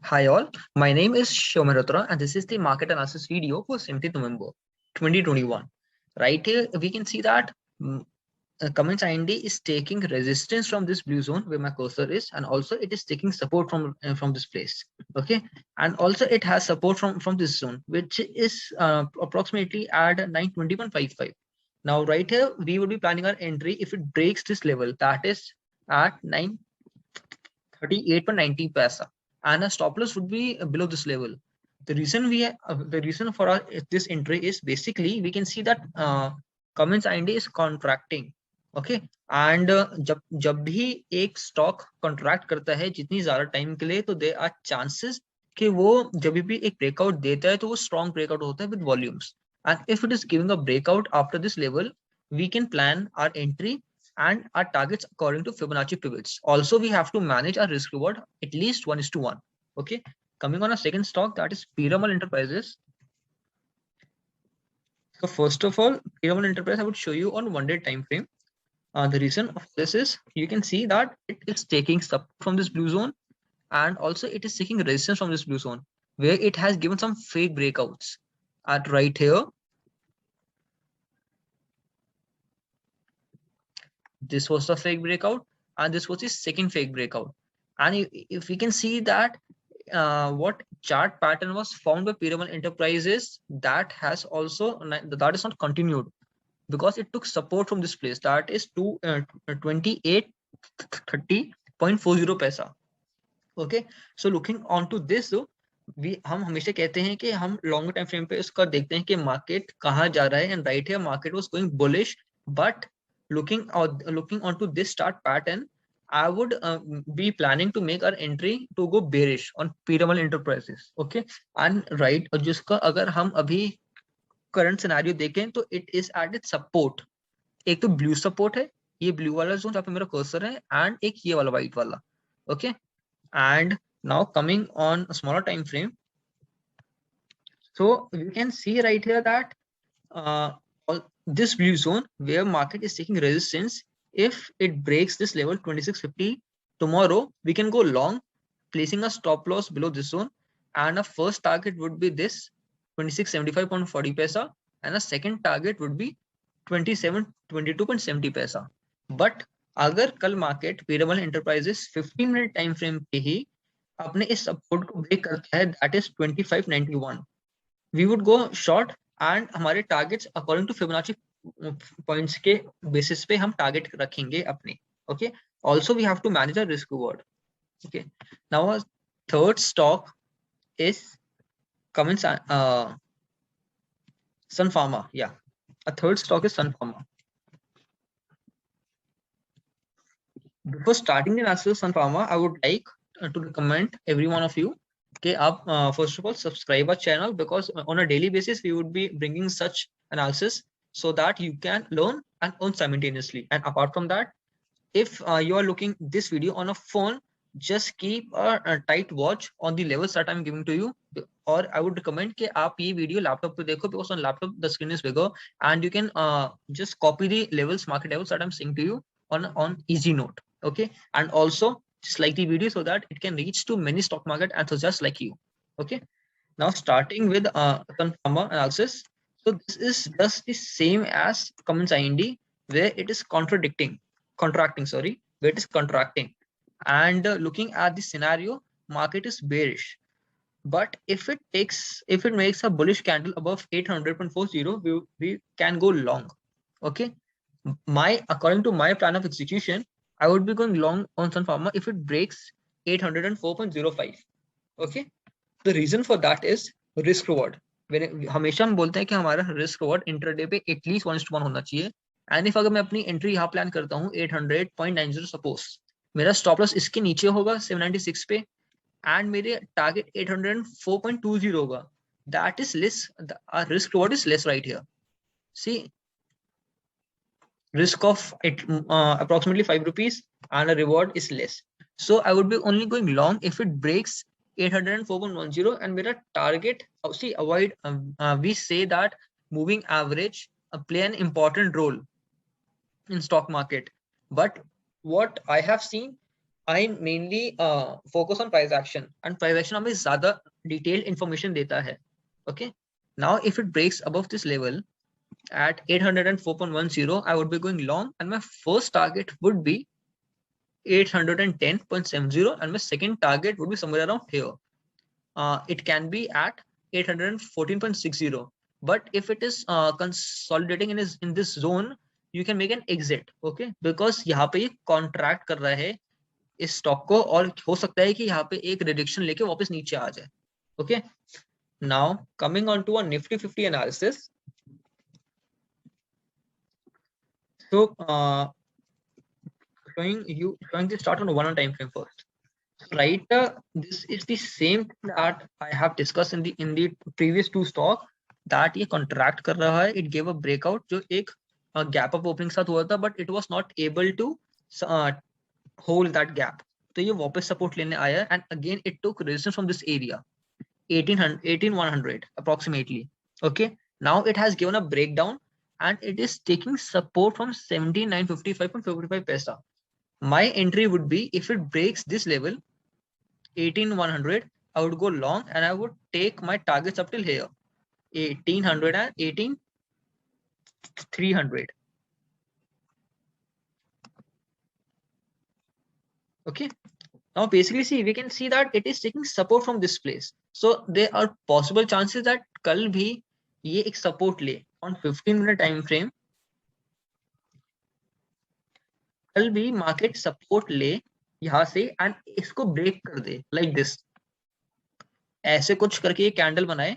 Hi all, my name is Shomar Ratra and this is the market analysis video for 17th November 2021. Right here we can see that Cummins IND is taking resistance from this blue zone where my cursor is, and also it is taking support from this place. Okay, and also it has support from this zone which is approximately at 921.55. Now right here we would be planning our entry if it breaks this level, that is at 938.90 paisa, and a stop loss would be below this level. The reason for this entry is basically we can see that Cummins IND is contracting. Okay and जब भी एक stock contract करता है जितनी ज्यादा time के लिए, तो देयर आर चांसेस कि वो जब भी एक ब्रेकआउट देता है तो वो स्ट्रॉन्ग ब्रेकआउट होता है with volumes, and if it is giving a breakout after this level we can plan our entry and our targets according to Fibonacci pivots. Also, we have to manage our risk reward at least 1:1. Okay, coming on a second stock, that is Piramal Enterprises. So first of all, Piramal Enterprise I would show you on 1 day time frame. The reason of this is you can see that it is taking support from this blue zone, and also it is taking resistance from this blue zone where it has given some fake breakouts at right here. This was the fake breakout and this was the second fake breakout, and if we can see that what chart pattern was found by Piramal Enterprises, that has also that is not continued because it took support from this place, that is 2830.40 paisa. Okay so looking on to this, हम हमेशा कहते हैं कि हम long time frame पे उसका देखते हैं कि मार्केट कहाँ जा रहा है, and right here market was going bullish, but looking onto this chart pattern, I would be planning to make our entry to go bearish on Piramal Enterprises. Okay, and right, जिसका अगर हम अभी current scenario देखें तो it is at it support. एक तो blue support है, ये ब्लू वाला जोन जहाँ पे मेरा कर्सर है, एंड एक ये वाला व्हाइट वाला. Okay, and now coming on a smaller time frame, so you can see right here that this blue zone where market is taking resistance, if it breaks this level 2650 tomorrow, we can go long, placing a stop loss below this zone, and a first target would be this 2675.40 paisa, and a second target would be 2722.70 paisa. but अगर कल market Piramal Enterprises 15 minute time frame पे ही अपने इस support को break करता है, that is 2591, we would go short, and हमारे targets according to Fibonacci points के बेसिस पे हम टारगेट रखेंगे अपने. Okay, also we have to manage a risk reward. Okay, now third stock is Cummins Sun Pharma. Yeah, a third stock is Sun Pharma. Before starting the analysis of Sun Pharma, I would like to recommend every one of you कि आप first of all subscribe our channel, because on a daily basis we would be bringing such analysis so that you can learn and earn simultaneously. And apart from that, if you are looking this video on a phone, just keep a tight watch on the levels that I'm giving to you. Or I would recommend कि आप ये video laptop पे देखो, because on laptop the screen is bigger and you can just copy the levels, market levels that I'm saying to you on easy note. Okay, and also just like the video so that it can reach to many stock market enthusiasts like you. Okay, now starting with Sun Pharma analysis. So this is just the same as Cummins IND, where it is contracting, where it is contracting, and looking at the scenario, market is bearish. But if it makes a bullish candle above 800.40, we can go long. Okay, according to my plan of execution, I would be going long on Sun Pharma if it breaks 804.05. Okay, the reason for that is risk reward. हमेशा हम बोलते हैं कि हमारा risk reward intraday पे at least 1:1 होना चाहिए, and if अगर मैं अपनी एंट्री यहाँ प्लान करता हूँ 800.90, सपोज मेरा स्टॉप लॉस इसके नीचे होगा 796 पे, एंड मेरे टारगेट 804.20 होगा, that is less, risk reward is less right here. See, risk of approximately 5 rupees and a reward is less. So I would be only going long if it breaks 804.10, and mera target, see, avoid we say that moving average play an important role in stock market, but what I have seen, I mainly focus on price action, and price action हमें ज़्यादा detailed information देता है. Okay. Now, if it breaks above this level at 804.10, I would be going long, and my first target would be 810.70, and my second target would be somewhere around here. It can be at 814.60, but if it is consolidating in this zone, you can make an exit. Okay, because यहाँ पे ये contract कर रहा है इस stock को, और हो सकता है कि यहाँ पे एक रिडक्शन लेके वापस नीचे आ जाए. Okay, now coming on to a Nifty 50 analysis. So showing the start on 1 time frame first. Right, this is the same that I have discussed in the previous two stock, that ये contract कर रहा है. It gave a breakout जो एक gap up opening साथ हुआ था, but it was not able to hold that gap. तो ये वापस support लेने आया, and again it took resistance from this area 18100 approximately. Okay, now it has given a breakdown and it is taking support from 17955.55 paisa. My entry would be, if it breaks this level 18100, I would go long and I would take my targets up till here 1800 and 18300. Okay, now basically see, we can see that it is taking support from this place, so there are possible chances that कल भी ये एक support ले on 15-minute time frame. कल भी market support ले यहाँ से and इसको break कर दे like this, ऐसे कुछ करके ये candle बनाए.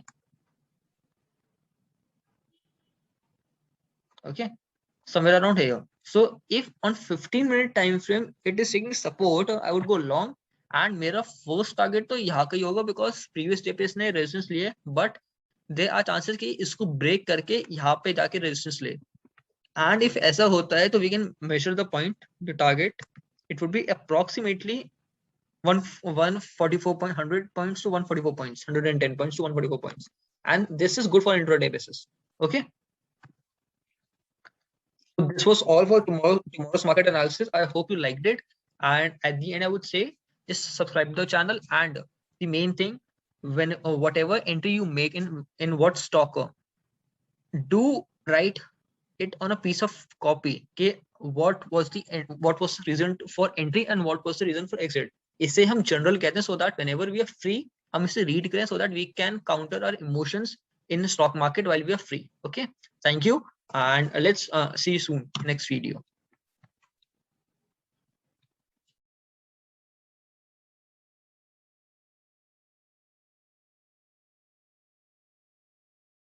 Okay, somewhere around here. So if on 15-minute time frame it is taking support, I would go long, and मेरा first target तो यहाँ का ही होगा, because previous day पे इसने resistance लिए, but there are chances कि इसको break करके यहाँ पे जाके resistance ले. And if ऐसा होता है तो we can measure the point, the target. It would be approximately 144.100 points to 144 points, 110 points to 144 points, and this is good for intraday basis. Okay. So this was all for tomorrow's market analysis. I hope you liked it. And at the end, I would say just subscribe to the channel. And the main thing, when whatever entry you make in what stock, do write it on a piece of copy. Okay, what was the reason for entry and what was the reason for exit. इसे हम general कहते हैं, so that whenever we are free, हम इसे read करें, so that we can counter our emotions in the stock market while we are free. Okay, thank you. And let's see you soon next video.